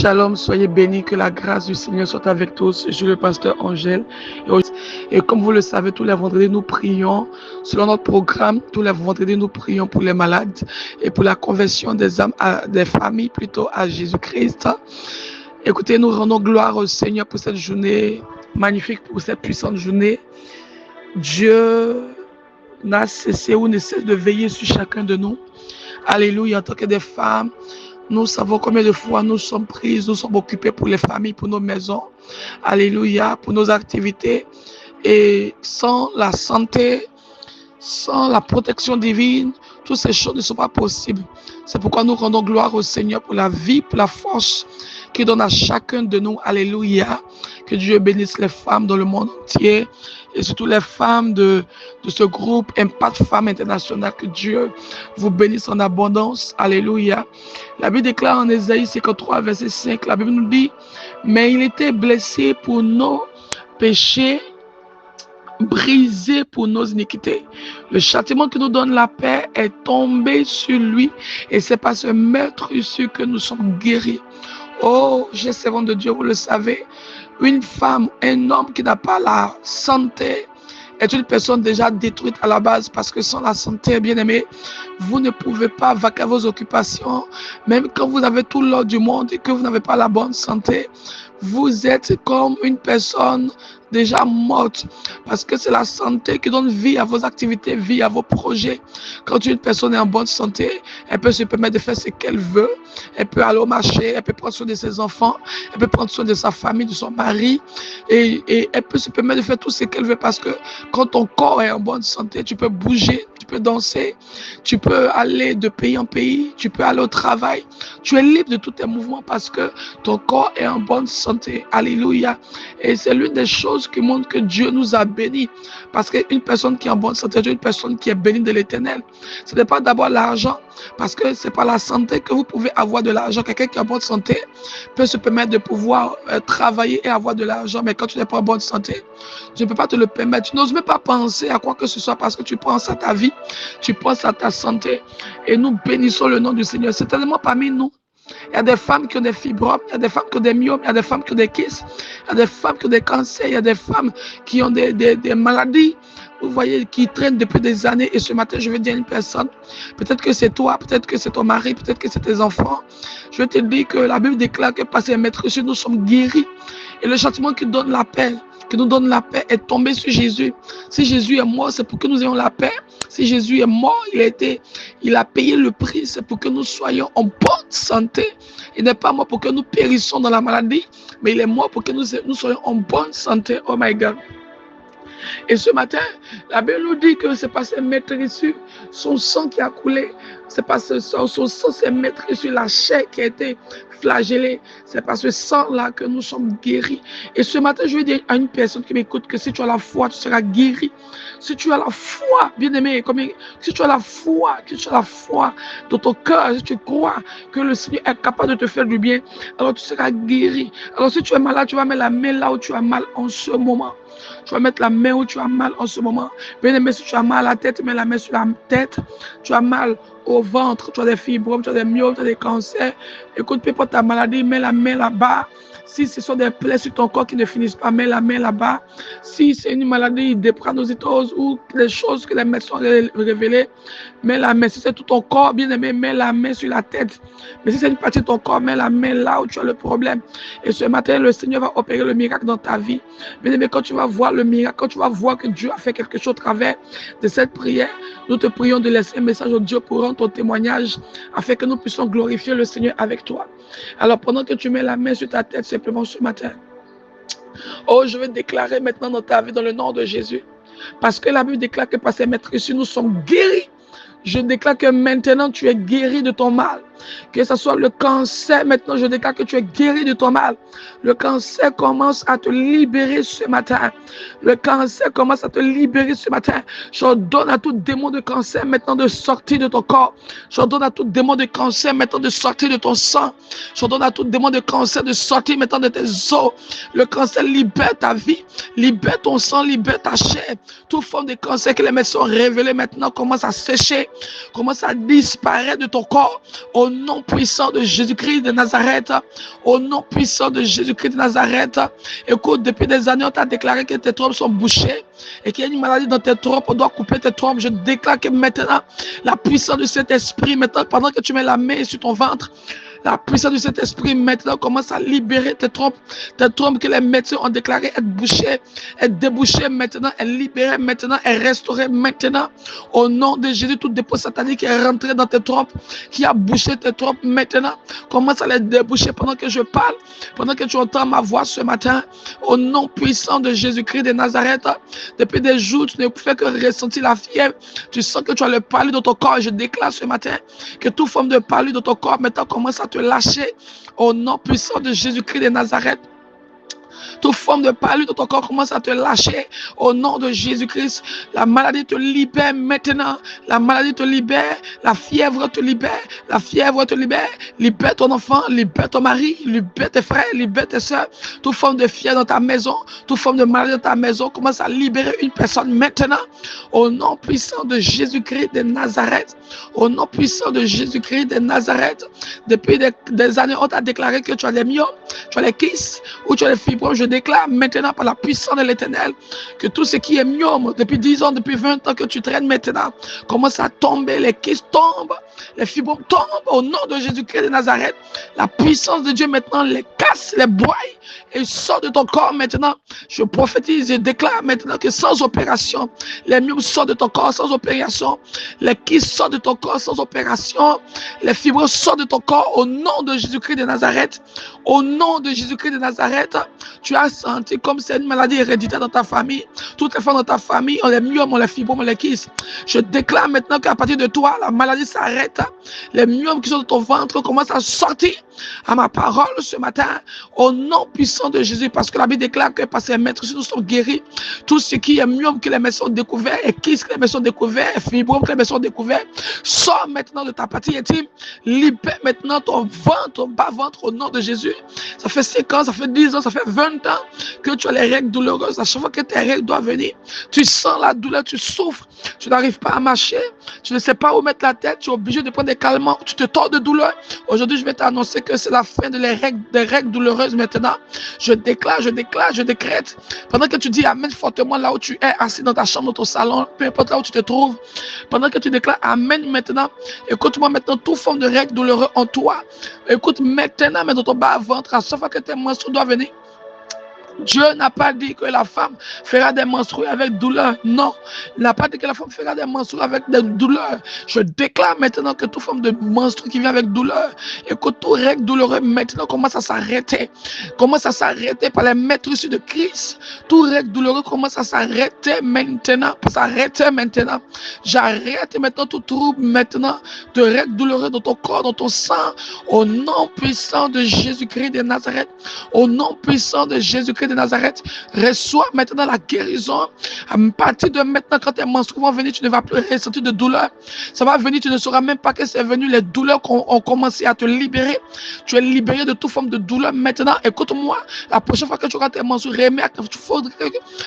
Shalom, soyez bénis, que la grâce du Seigneur soit avec tous. Je suis le pasteur Angèle. Et comme vous le savez, tous les vendredis, nous prions selon notre programme. Tous les vendredis, nous prions pour les malades et pour la conversion des âmes, des familles plutôt à Jésus-Christ. Écoutez, nous rendons gloire au Seigneur pour cette journée magnifique, pour cette puissante journée. Dieu n'a cessé ou ne cesse de veiller sur chacun de nous. Alléluia, en tant que des femmes. Nous savons combien de fois nous sommes prises, nous sommes occupés pour les familles, pour nos maisons. Alléluia, pour nos activités. Et sans la santé, sans la protection divine, toutes ces choses ne sont pas possibles. C'est pourquoi nous rendons gloire au Seigneur pour la vie, pour la force qu'il donne à chacun de nous. Alléluia. Que Dieu bénisse les femmes dans le monde entier et surtout les femmes de ce groupe Impact Femmes International. Que Dieu vous bénisse en abondance. Alléluia. La Bible déclare en Ésaïe 53, verset 5, la Bible nous dit, mais il était blessé pour nos péchés, brisé pour nos iniquités. Le châtiment qui nous donne la paix est tombé sur lui et c'est par ce maître issu que nous sommes guéris. Oh, j'ai servant de Dieu, vous le savez, une femme, un homme qui n'a pas la santé est une personne déjà détruite à la base parce que sans la santé, bien aimé, vous ne pouvez pas vaquer vos occupations. Même quand vous avez tout l'ordre du monde et que vous n'avez pas la bonne santé, vous êtes comme une personne déjà morte parce que c'est la santé qui donne vie à vos activités, vie à vos projets. Quand une personne est en bonne santé, elle peut se permettre de faire ce qu'elle veut. Elle peut aller au marché, elle peut prendre soin de ses enfants, elle peut prendre soin de sa famille, de son mari et elle peut se permettre de faire tout ce qu'elle veut parce que quand ton corps est en bonne santé, tu peux bouger, tu peux danser, tu peux aller de pays en pays, tu peux aller au travail. Tu es libre de tous tes mouvements parce que ton corps est en bonne santé. Alléluia. Et c'est l'une des choses qui montre que Dieu nous a bénis. Parce qu'une personne qui est en bonne santé est une personne qui est bénie de l'Éternel. Ce n'est pas d'abord l'argent, parce que ce n'est pas la santé que vous pouvez avoir de l'argent. Quelqu'un qui est en bonne santé peut se permettre de pouvoir travailler et avoir de l'argent, mais quand tu n'es pas en bonne santé, tu ne peux pas te le permettre. Tu n'oses même pas penser à quoi que ce soit parce que tu penses à ta vie, tu penses à ta santé. Et nous bénissons le nom du Seigneur. C'est tellement parmi nous. Il y a des femmes qui ont des fibromes, il y a des femmes qui ont des myomes, il y a des femmes qui ont des kystes, il y a des femmes qui ont des cancers, il y a des femmes qui ont des maladies, vous voyez, qui traînent depuis des années. Et ce matin, je vais dire à une personne, peut-être que c'est toi, peut-être que c'est ton mari, peut-être que c'est tes enfants. Je vais te dire que la Bible déclare que par ses maîtres, nous sommes guéris. Et le châtiment qui donne la paix, qui nous donne la paix, est tombé sur Jésus. Si Jésus est mort, c'est pour que nous ayons la paix. Si Jésus est mort, il a payé le prix, c'est pour que nous soyons en bonne santé. Il n'est pas mort pour que nous périssions dans la maladie, mais il est mort pour que nous soyons en bonne santé. Oh my God. Et ce matin, la Bible nous dit que c'est pas ses maîtres issus, son sang qui a coulé, c'est pas son sang, c'est maître issu, la chair qui a été flagellée, c'est par ce sang-là que nous sommes guéris. Et ce matin, je veux dire à une personne qui m'écoute que si tu as la foi, tu seras guéri. Si tu as la foi, bien aimé, si tu as la foi, dans ton cœur, si tu crois que le Seigneur est capable de te faire du bien, alors tu seras guéri. Alors si tu es malade, tu vas mettre la main là où tu as mal en ce moment. Tu vas mettre la main où tu as mal en ce moment. Bien aimé, si tu as mal à la tête, mets la main sur la tête. Tu as mal au ventre, tu as des fibromes, tu as des myomes, tu as des cancers. Écoute, peu importe ta maladie, mets la main là-bas. Si ce sont des plaies sur ton corps qui ne finissent pas, mets la main là-bas. Si c'est une maladie de pranositose ou les choses que les médecins ont révélées, mets la main. Si c'est tout ton corps, bien aimé, mets la main sur la tête. Mais si c'est une partie de ton corps, mets la main là où tu as le problème. Et ce matin, le Seigneur va opérer le miracle dans ta vie. Bien aimé, quand tu vas voir le miracle, quand tu vas voir que Dieu a fait quelque chose au travers de cette prière, nous te prions de laisser un message au Dieu pour rendre ton témoignage afin que nous puissions glorifier le Seigneur avec toi. Alors pendant que tu mets la main sur ta tête simplement ce matin, oh, je vais déclarer maintenant dans ta vie dans le nom de Jésus, parce que la Bible déclare que par ses maîtres ici nous sommes guéris. Je déclare que maintenant tu es guéri de ton mal. Que ce soit le cancer, maintenant je déclare que tu es guéri de ton mal. Le cancer commence à te libérer ce matin. Le cancer commence à te libérer ce matin. J'ordonne à tout démon de cancer maintenant de sortir de ton corps. J'ordonne à tout démon de cancer maintenant de sortir de ton sang. J'ordonne à tout démon de cancer de sortir maintenant de tes os. Le cancer libère ta vie, libère ton sang, libère ta chair. Toute forme de cancer que les médecins ont révélé maintenant commence à sécher, commence à disparaître de ton corps. Au nom puissant de Jésus-Christ de Nazareth, au nom puissant de Jésus-Christ de Nazareth. Écoute, depuis des années, on t'a déclaré que tes trompes sont bouchées et qu'il y a une maladie dans tes trompes, on doit couper tes trompes. Je déclare que maintenant, la puissance de cet esprit, maintenant, pendant que tu mets la main sur ton ventre, la puissance de cet esprit maintenant commence à libérer tes trompes que les médecins ont déclaré être bouchées, être débouchées maintenant, être libérées maintenant, être restaurées maintenant. Au nom de Jésus, tout dépôt satanique est rentré dans tes trompes, qui a bouché tes trompes maintenant. Commence à les déboucher pendant que je parle, pendant que tu entends ma voix ce matin. Au nom puissant de Jésus-Christ de Nazareth, depuis des jours, tu ne fais que ressentir la fièvre. Tu sens que tu as le palu dans ton corps. Je déclare ce matin que toute forme de palu dans ton corps maintenant commence à te lâcher au nom puissant de Jésus-Christ de Nazareth. Toute forme de palu dans ton corps commence à te lâcher au nom de Jésus-Christ. La maladie te libère maintenant. La maladie te libère. La fièvre te libère. La fièvre te libère. Libère ton enfant, libère ton mari, libère tes frères, libère tes soeurs. Toute forme de fièvre dans ta maison, toute forme de maladie dans ta maison commence à libérer une personne maintenant. Au nom puissant de Jésus-Christ de Nazareth. Au nom puissant de Jésus-Christ de Nazareth. Depuis des années, on t'a déclaré que tu as les myomes, tu as les kystes ou tu as les fibromes. Je déclare maintenant par la puissance de l'Éternel que tout ce qui est myome, depuis 10 ans, depuis 20 ans que tu traînes maintenant, commence à tomber, les kystes tombent, les fibromes tombent au nom de Jésus-Christ de Nazareth. La puissance de Dieu maintenant les casse, les broie et sort de ton corps maintenant. Je prophétise et déclare maintenant que sans opération, les myomes sortent de ton corps sans opération, les kystes sortent de ton corps sans opération, les fibromes sortent de ton corps au nom de Jésus-Christ de Nazareth. Au nom de Jésus-Christ de Nazareth, tu as senti comme c'est une maladie héréditaire dans ta famille. Toutes les femmes dans ta famille ont les myomes, ont les fibromes, ont les kystes. Je déclare maintenant qu'à partir de toi, la maladie s'arrête. Les myomes qui sont dans ton ventre commencent à sortir à ma parole ce matin, au nom puissant de Jésus, parce que la Bible déclare que par ses maîtres, si nous sommes guéris, tout ce qui est myome que les médecins ont découvert, et kystes que les médecins ont découvert, fibromes que les médecins ont découvert, sort maintenant de ta partie intime, libère maintenant ton ventre, ton bas-ventre au nom de Jésus. Ça fait 5 ans, ça fait 10 ans, ça fait 20 ans que tu as les règles douloureuses. À chaque fois que tes règles doivent venir, tu sens la douleur, tu souffres, tu n'arrives pas à marcher, tu ne sais pas où mettre la tête, tu es obligé de prendre des calmants, tu te tords de douleur. Aujourd'hui, je vais t'annoncer que c'est la fin des règles douloureuses maintenant. Je déclare, je décrète. Pendant que tu dis Amen fortement là où tu es, assis dans ta chambre, dans ton salon, peu importe là où tu te trouves, pendant que tu déclares Amen maintenant, écoute-moi maintenant, toute forme de règles douloureuses en toi. Écoute maintenant, mais dans ton bas-ventre, à chaque fois que tes menstrues doivent venir. Dieu n'a pas dit que la femme fera des menstrues avec douleur. Non, il n'a pas dit que la femme fera des menstrues avec des douleurs. Je déclare maintenant que toute forme de menstrue qui vient avec douleur et que toute règle douloureuse maintenant commence à s'arrêter. Commence à s'arrêter par les maîtres issus de Christ. Toute règle douloureuse commence à s'arrêter maintenant. J'arrête maintenant tout trouble maintenant de règles douloureuses dans ton corps, dans ton sang. Au nom puissant de Jésus-Christ de Nazareth. Au nom puissant de Jésus-Christ de Nazareth, reçois maintenant la guérison. À partir de maintenant, quand tes menstrues vont venir, tu ne vas plus ressentir de douleur. Ça va venir, tu ne sauras même pas que c'est venu. Les douleurs ont commencé à te libérer. Tu es libéré de toute forme de douleur maintenant. Écoute-moi, la prochaine fois que tu auras tes menstrues, remarque,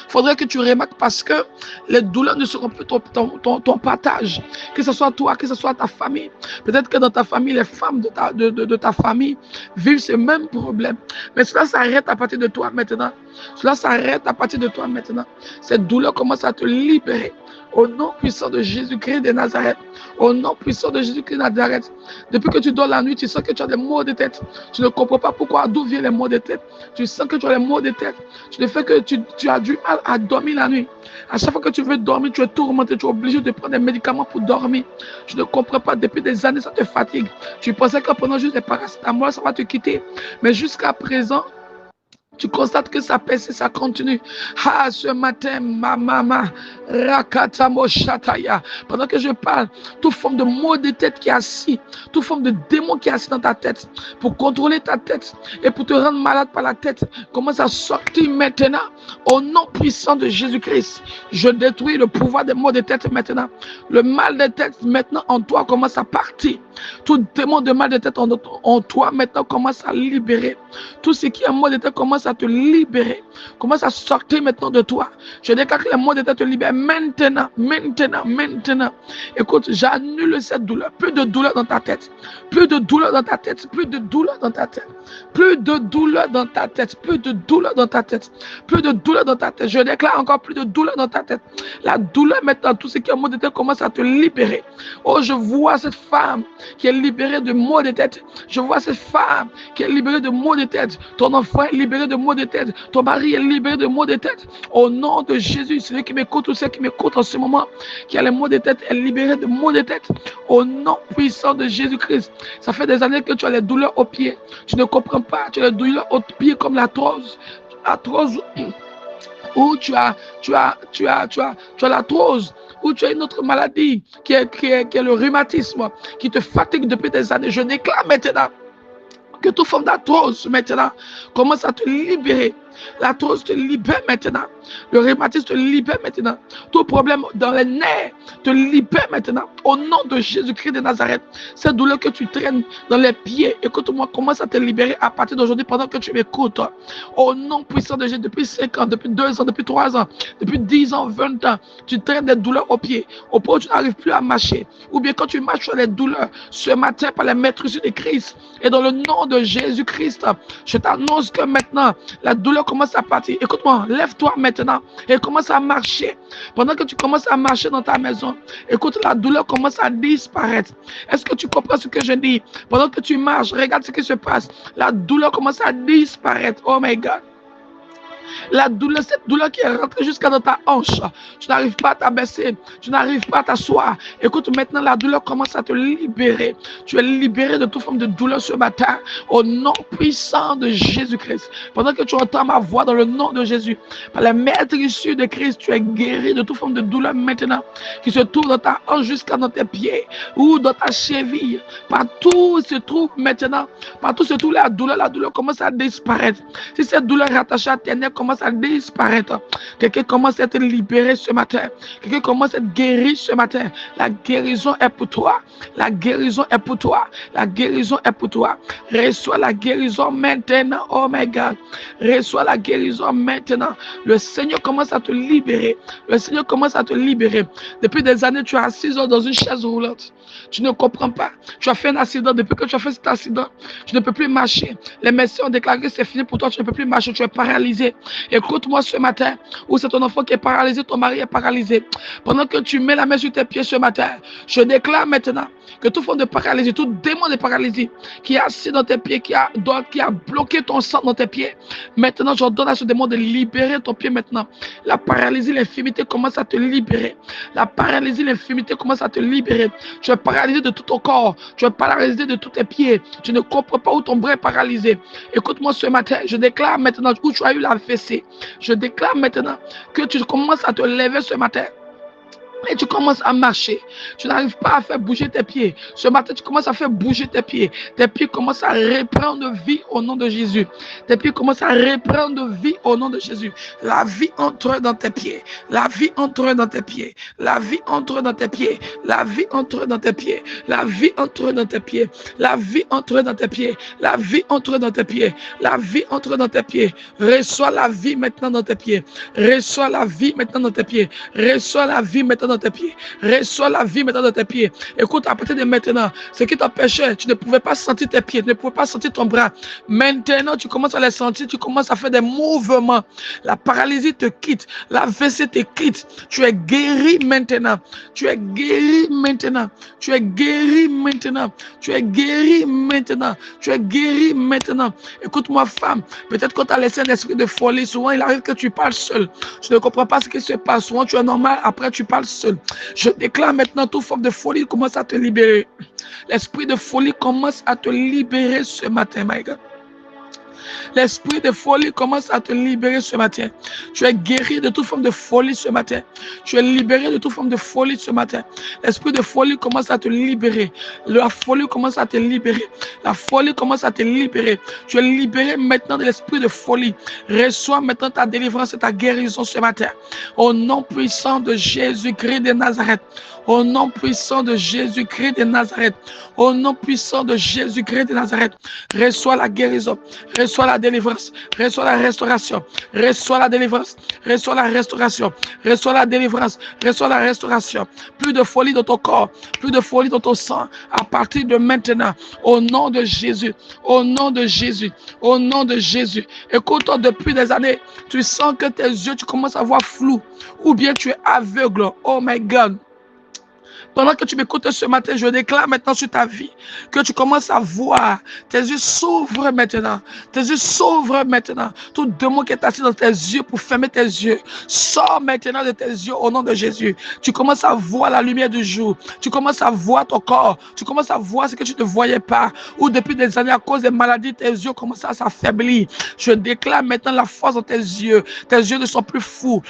faudrait que tu remarques parce que les douleurs ne seront plus ton partage. Que ce soit toi, que ce soit ta famille. Peut-être que dans ta famille, les femmes de ta famille vivent ces mêmes problèmes. Mais cela s'arrête à partir de toi maintenant. Cela s'arrête à partir de toi maintenant. Cette douleur commence à te libérer. Au nom puissant de Jésus-Christ de Nazareth. Au nom puissant de Jésus-Christ de Nazareth. Depuis que tu dors la nuit, tu sens que tu as des maux de tête. Tu ne comprends pas pourquoi, d'où viennent les maux de tête. Tu sens que tu as des maux de tête. Tu ne fais que tu as du mal à dormir la nuit. À chaque fois que tu veux dormir, tu es tourmenté. Tu es obligé de prendre des médicaments pour dormir. Tu ne comprends pas. Depuis des années, ça te fatigue. Tu pensais que pendant juste des paracétamol, ça va te quitter. Mais jusqu'à présent, tu constates que ça persiste, ça continue. Ah, ce matin, ma maman, Rakatamo Shataya. Pendant que je parle, toute forme de maux de tête qui est assis, toute forme de démon qui est assis dans ta tête, pour contrôler ta tête et pour te rendre malade par la tête, commence à sortir maintenant. Au nom puissant de Jésus-Christ, je détruis le pouvoir des maux de tête maintenant. Le mal de tête maintenant en toi commence à partir. Tout démon de mal de tête en toi maintenant commence à libérer. Tout ce qui est maux de tête commence à te libérer. Commence à sortir maintenant de toi. Je déclare que les maux de tête te libèrent maintenant, maintenant, maintenant. Écoute, j'annule cette douleur. Plus de douleur dans ta tête. Plus de douleur dans ta tête. Plus de douleur dans ta tête. Plus de douleur dans ta tête. Plus de douleur dans ta tête. Plus de douleur dans ta tête. Je déclare encore plus de douleur dans ta tête. La douleur maintenant, tout ce qui est maux de tête commence à te libérer. Oh, je vois cette femme qui est libérée de maux de tête. Je vois cette femme qui est libérée de maux de tête. Ton enfant est libéré de maux de tête. Ton mari est libéré de maux de tête. Au nom de Jésus, celui qui m'écoute ou ceux qui m'écoutent en ce moment, qui a les maux de tête, est libéré de maux de tête. Au nom puissant de Jésus-Christ. Ça fait des années que tu as les douleurs aux pieds. Tu ne comprends pas. Tu as les douleurs aux pieds comme l'arthrose. Arthrose ou tu as l'arthrose, ou tu as une autre maladie qui est le rhumatisme, qui te fatigue depuis des années. Je déclare maintenant que toute forme d'arthrose maintenant commence à te libérer. L'arthrose te libère maintenant. Le rhumatisme te libère maintenant. Tout problème dans les nerfs te libère maintenant. Au nom de Jésus-Christ de Nazareth, cette douleur que tu traînes dans les pieds, écoute-moi, commence à te libérer à partir d'aujourd'hui pendant que tu m'écoutes. Au nom puissant de Jésus, depuis 5 ans, depuis 2 ans, depuis 3 ans, depuis 10 ans, 20 ans, tu traînes des douleurs aux pieds, au point où tu n'arrives plus à marcher. Ou bien quand tu marches sur les douleurs, ce matin par les maîtrises de Christ, et dans le nom de Jésus-Christ, je t'annonce que maintenant, la douleur commence à partir. Écoute-moi, lève-toi maintenant et commence à marcher. Pendant que tu commences à marcher dans ta maison, écoute, la douleur commence à disparaître. Est-ce que tu comprends ce que je dis? Pendant que tu marches, regarde ce qui se passe. La douleur commence à disparaître. Oh my God. La douleur, cette douleur qui est rentrée jusqu'à dans ta hanche. Tu n'arrives pas à t'abaisser. Tu n'arrives pas à t'asseoir. Écoute, maintenant, la douleur commence à te libérer. Tu es libéré de toute forme de douleur ce matin. Au nom puissant de Jésus-Christ. Pendant que tu entends ma voix dans le nom de Jésus, par la maîtrise de Christ, tu es guéri de toute forme de douleur maintenant. Qui se trouve dans ta hanche jusqu'à dans tes pieds. Ou dans ta cheville. Partout se trouve maintenant. Partout se trouve la douleur commence à disparaître. Si cette douleur est rattachée à tes nerfs, commence à disparaître. Quelqu'un commence à être libéré ce matin. Quelqu'un commence à être guéri ce matin. La guérison est pour toi. La guérison est pour toi. La guérison est pour toi. Reçois la guérison maintenant. Oh my God. Reçois la guérison maintenant. Le Seigneur commence à te libérer. Le Seigneur commence à te libérer. Depuis des années, tu es assis dans une chaise roulante. Tu ne comprends pas. Tu as fait un accident. Depuis que tu as fait cet accident, tu ne peux plus marcher. Les médecins ont déclaré que c'est fini pour toi. Tu ne peux plus marcher. Tu es paralysé. Écoute-moi ce matin, où c'est ton enfant qui est paralysé, ton mari est paralysé. Pendant que tu mets la main sur tes pieds ce matin, je déclare maintenant que toute forme de paralysie, tout démon de paralysie qui est assis dans tes pieds, qui a bloqué ton sang dans tes pieds, maintenant j'ordonne à ce démon de libérer ton pied maintenant. La paralysie, l'infirmité commence à te libérer. La paralysie, l'infirmité commence à te libérer. Tu es paralysé de tout ton corps, tu es paralysé de tous tes pieds. Tu ne comprends pas où ton bras est paralysé. Écoute-moi ce matin, je déclare maintenant où tu as eu la fessée. Je déclare maintenant que tu commences à te lever ce matin. Et tu commences à marcher. Tu n'arrives pas à faire bouger tes pieds. Ce matin, tu commences à faire bouger tes pieds. Tes pieds commencent à reprendre vie au nom de Jésus. Tes pieds commencent à reprendre vie au nom de Jésus. La vie entre dans tes pieds. La vie entre dans tes pieds. La vie entre dans tes pieds. La vie entre dans tes pieds. La vie entre dans tes pieds. La vie entre dans tes pieds. La vie entre dans tes pieds. La vie entre dans tes pieds. Reçois la vie maintenant dans tes pieds. Reçois la vie maintenant dans tes pieds. Reçois la vie maintenant dans tes pieds. Reçois la vie maintenant dans tes pieds. Écoute, à partir de maintenant, ce qui t'empêchait, tu ne pouvais pas sentir tes pieds, tu ne pouvais pas sentir ton bras. Maintenant, tu commences à les sentir, tu commences à faire des mouvements. La paralysie te quitte, la fessée te quitte. Tu es guéri maintenant. Tu es guéri maintenant. Tu es guéri maintenant. Tu es guéri maintenant. Tu es guéri maintenant. Écoute-moi, femme, peut-être quand tu as laissé un esprit de folie, souvent il arrive que tu parles seul. Tu ne comprends pas ce qui se passe. Souvent tu es normal, après tu parles seul. Je déclare maintenant toute forme de folie commence à te libérer. L'esprit de folie commence à te libérer ce matin, my God. L'esprit de folie commence à te libérer ce matin. Tu es guéri de toute forme de folie ce matin. Tu es libéré de toute forme de folie ce matin. L'esprit de folie commence à te libérer. La folie commence à te libérer. La folie commence à te libérer. Tu es libéré maintenant de l'esprit de folie. Reçois maintenant ta délivrance et ta guérison ce matin. Au nom puissant de Jésus-Christ de Nazareth. Au nom puissant de Jésus-Christ de Nazareth. Au nom puissant de Jésus-Christ de Nazareth. Reçois la guérison. Reçois la délivrance. Reçois la restauration. Reçois la délivrance. Reçois la restauration. Reçois la délivrance. Reçois la restauration. Plus de folie dans ton corps. Plus de folie dans ton sang. À partir de maintenant. Au nom de Jésus. Au nom de Jésus. Au nom de Jésus. Écoute, depuis des années, tu sens que tes yeux, tu commences à voir flou. Ou bien tu es aveugle. Oh my God. Pendant que tu m'écoutes ce matin, je déclare maintenant sur ta vie que tu commences à voir. Tes yeux s'ouvrent maintenant. Tes yeux s'ouvrent maintenant. Tout démon qui est assis dans tes yeux pour fermer tes yeux, sors maintenant de tes yeux au nom de Jésus. Tu commences à voir la lumière du jour. Tu commences à voir ton corps. Tu commences à voir ce que tu ne voyais pas. Ou depuis des années, à cause des maladies, tes yeux commencent à s'affaiblir. Je déclare maintenant la force dans tes yeux. Tes yeux ne sont plus flous.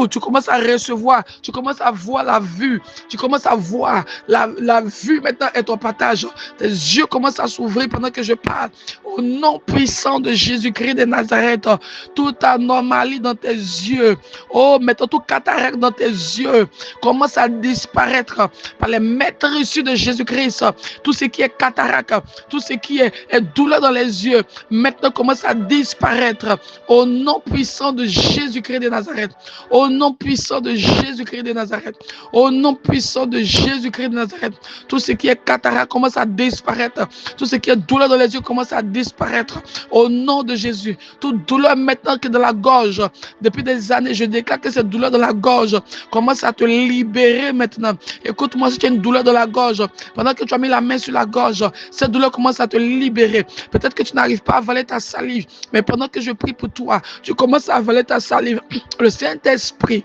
Tu commences à recevoir. Tu commences à voir la vue. Tu commences à voir la vue maintenant est ton partage. Tes yeux commencent à s'ouvrir pendant que je parle. Au nom puissant de Jésus-Christ de Nazareth, toute anomalie dans tes yeux, oh, maintenant tout cataracte dans tes yeux commence à disparaître par les maîtres issus de Jésus-Christ. Tout ce qui est cataracte, tout ce qui est douleur dans les yeux, maintenant commence à disparaître. Au nom puissant de Jésus-Christ de Nazareth. Au nom puissant de Jésus-Christ de Nazareth. Au nom puissant de Jésus-Christ de Nazareth. Tout ce qui est cataracte commence à disparaître. Tout ce qui est douleur dans les yeux commence à disparaître. Au nom de Jésus. Toute douleur maintenant qui est dans la gorge. Depuis des années, je déclare que cette douleur dans la gorge commence à te libérer maintenant. Écoute-moi, si tu as une douleur dans la gorge, pendant que tu as mis la main sur la gorge, cette douleur commence à te libérer. Peut-être que tu n'arrives pas à avaler ta salive, mais pendant que je prie pour toi, tu commences à avaler ta salive. Le Saint-Esprit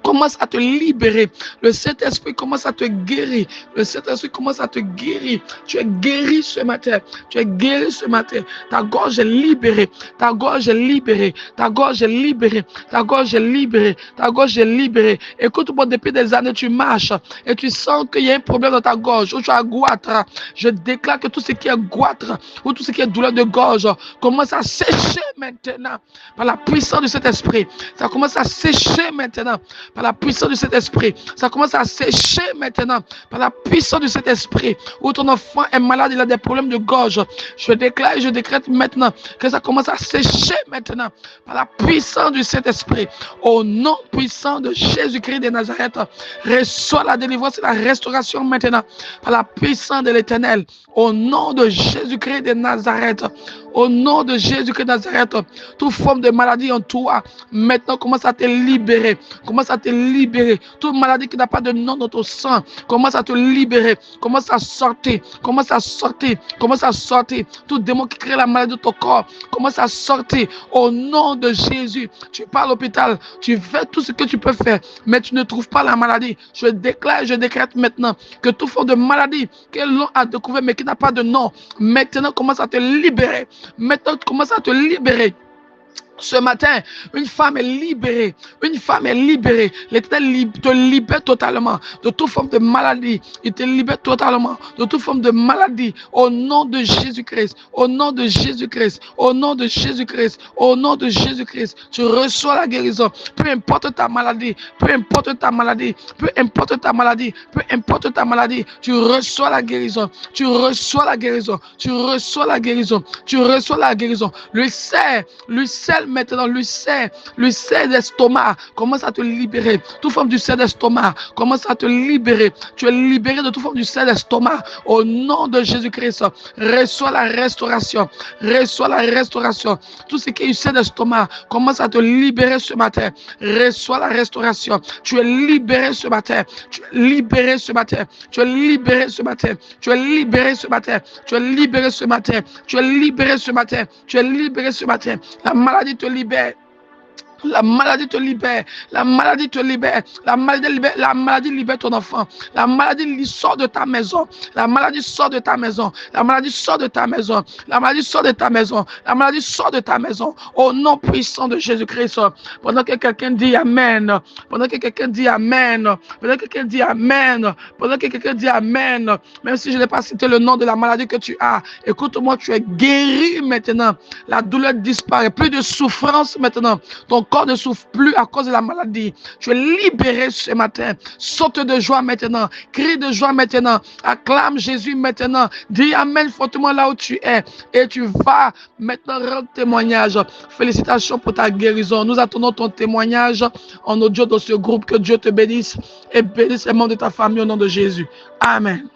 commence à te libérer. Le Saint-Esprit commence à te guérir. Le Saint-Esprit commence à te guérir. Tu es guéri ce matin. Tu es guéri ce matin. Ta gorge est libérée. Ta gorge est libérée. Ta gorge est libérée. Ta gorge est libérée. Ta gorge est libérée. Écoute-moi, depuis des années, tu marches et tu sens qu'il y a un problème dans ta gorge ou tu as goitre. Je déclare que tout ce qui est goitre ou tout ce qui est douleur de gorge commence à sécher maintenant par la puissance de cet esprit. Ça commence à sécher maintenant par la puissance de cet esprit. Ça commence à sécher maintenant par la puissance de cet esprit. Où ton enfant est malade, il a des problèmes de gorge. Je déclare et je décrète maintenant que ça commence à sécher maintenant par la puissance de cet esprit. Au nom puissant de Jésus-Christ de Nazareth, reçois la délivrance et la restauration maintenant par la puissance de l'Éternel. Au nom de Jésus-Christ de Nazareth. Au nom de Jésus-Christ de Nazareth, toute forme de maladie en toi, maintenant commence à te libérer. Commence à te libérer. Toute maladie qui n'a pas de nom dans ton sang, commence à te libérer. Commence à sortir. Commence à sortir. Commence à sortir. Tout démon qui crée la maladie de ton corps, commence à sortir. Au nom de Jésus, tu pars à l'hôpital. Tu fais tout ce que tu peux faire, mais tu ne trouves pas la maladie. Je déclare, je décrète maintenant que toute forme de maladie que l'on a découvert, mais qui n'a pas de nom, maintenant commence à te libérer. Maintenant, tu commences à te libérer. Ce matin, une femme est libérée. Une femme est libérée. L'Éternel te libère totalement de toute forme de maladie. Il te libère totalement de toute forme de maladie. Au nom de Jésus-Christ. Au nom de Jésus-Christ. Au nom de Jésus-Christ. Au nom de Jésus-Christ. Tu reçois la guérison. Peu importe ta maladie. Peu importe ta maladie. Peu importe ta maladie. Peu importe ta maladie. Tu reçois la guérison. Tu reçois la guérison. Tu reçois la guérison. Tu reçois la guérison. Le sel maintenant, l'ulcère d'estomac commence à te libérer. Toute forme d'ulcère d'estomac commence à te libérer. Tu es libéré de toute forme d'ulcère d'estomac. Au nom de Jésus-Christ, reçois la restauration. Reçois la restauration. Tout ce qui est ulcère d'estomac commence à te libérer ce matin. Reçois la restauration. Tu es libéré ce matin. Tu es libéré ce matin. Tu es libéré ce matin. Tu es libéré ce matin. Tu es libéré ce matin. Tu es libéré ce matin. Tu es libéré ce matin. La maladie te libère. La maladie te libère. La maladie te libère. La maladie libère ton enfant. La maladie sort de ta maison. La maladie sort de ta maison. La maladie sort de ta maison. La maladie sort de ta maison. La maladie sort de ta maison. Au nom puissant de Jésus-Christ. Pendant que quelqu'un dit Amen. Pendant que quelqu'un dit Amen. Pendant que quelqu'un dit Amen. Pendant que quelqu'un dit Amen. Même si je n'ai pas cité le nom de la maladie que tu as. Écoute-moi, tu es guéri maintenant. La douleur disparaît. Plus de souffrance maintenant. Ton corps ne souffre plus à cause de la maladie. Tu es libéré ce matin. Saute de joie maintenant. Crie de joie maintenant. Acclame Jésus maintenant. Dis Amen fortement là où tu es. Et tu vas maintenant rendre témoignage. Félicitations pour ta guérison. Nous attendons ton témoignage en audio dans ce groupe. Que Dieu te bénisse et bénisse les membres de ta famille au nom de Jésus. Amen.